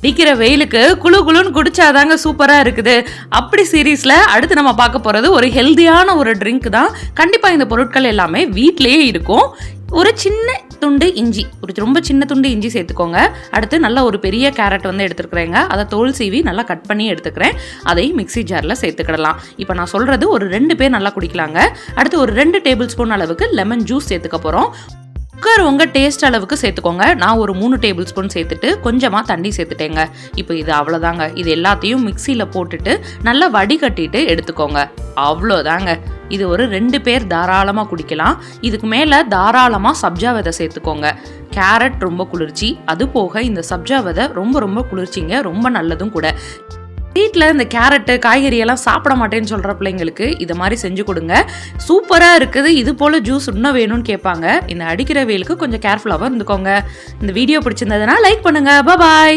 அடிக்கிற வெயிலுக்கு குளு குளுன்னு குடிச்சாதாங்க சூப்பரா இருக்குது. அப்படி சீரீஸ்ல அடுத்து நம்ம பார்க்க போறது ஒரு ஹெல்தியான ஒரு ட்ரிங்க் தான். கண்டிப்பா இந்த பொருட்கள் எல்லாமே வீட்லயே இருக்கும். ஒரு சின்ன துண்டு இஞ்சி, ஒரு ரொம்ப சின்ன துண்டு இஞ்சி சேர்த்துக்கோங்க. அடுத்து நல்ல ஒரு பெரிய கேரட் வந்து எடுத்துக்கிறேங்க. அதை தோல் சீவி நல்லா கட் பண்ணி எடுத்துக்கிறேன். அதை மிக்ஸி ஜாரில் சேர்த்துக்கிடலாம். இப்போ நான் சொல்றது ஒரு 2 பேர் நல்லா குடிக்கலாங்க. அடுத்து ஒரு 2 டேபிள் ஸ்பூன் அளவுக்கு லெமன் ஜூஸ் சேர்த்துக்க போகிறோம். உங்கள் டேஸ்ட் அளவுக்கு சேர்த்துக்கோங்க. நான் ஒரு 3 டேபிள் ஸ்பூன் சேர்த்துட்டு கொஞ்சமாக தண்ணி சேர்த்துட்டேங்க. இப்போ இது அவ்வளோதாங்க. இது எல்லாத்தையும் மிக்சியில் போட்டுட்டு நல்லா வடிகட்டிட்டு எடுத்துக்கோங்க. அவ்வளோதாங்க. இது ஒரு 2 பேர் தாராளமாக குடிக்கலாம். இதுக்கு மேலே தாராளமாக சப்ஜா விதை சேர்த்துக்கோங்க. கேரட் ரொம்ப குளிர்ச்சி, அது போக இந்த சப்ஜா விதை ரொம்ப ரொம்ப குளிர்ச்சிங்க, ரொம்ப நல்லதும் கூட. வீட்டில் இந்த கேரட்டு காய்கறியெல்லாம் சாப்பிட மாட்டேன்னு சொல்கிற பிள்ளைங்களுக்கு இதை மாதிரி செஞ்சு கொடுங்க. சூப்பராக இருக்குது. இது போல் ஜூஸ் இன்னும் வேணும்னு கேட்பாங்க. இந்த அடிக்கிற வெயிலுக்கு கொஞ்சம் கேர்ஃபுல்லாகவும் இருந்துக்கோங்க. இந்த வீடியோ பிடிச்சிருந்ததுன்னா லைக் பண்ணுங்கள். பாய்.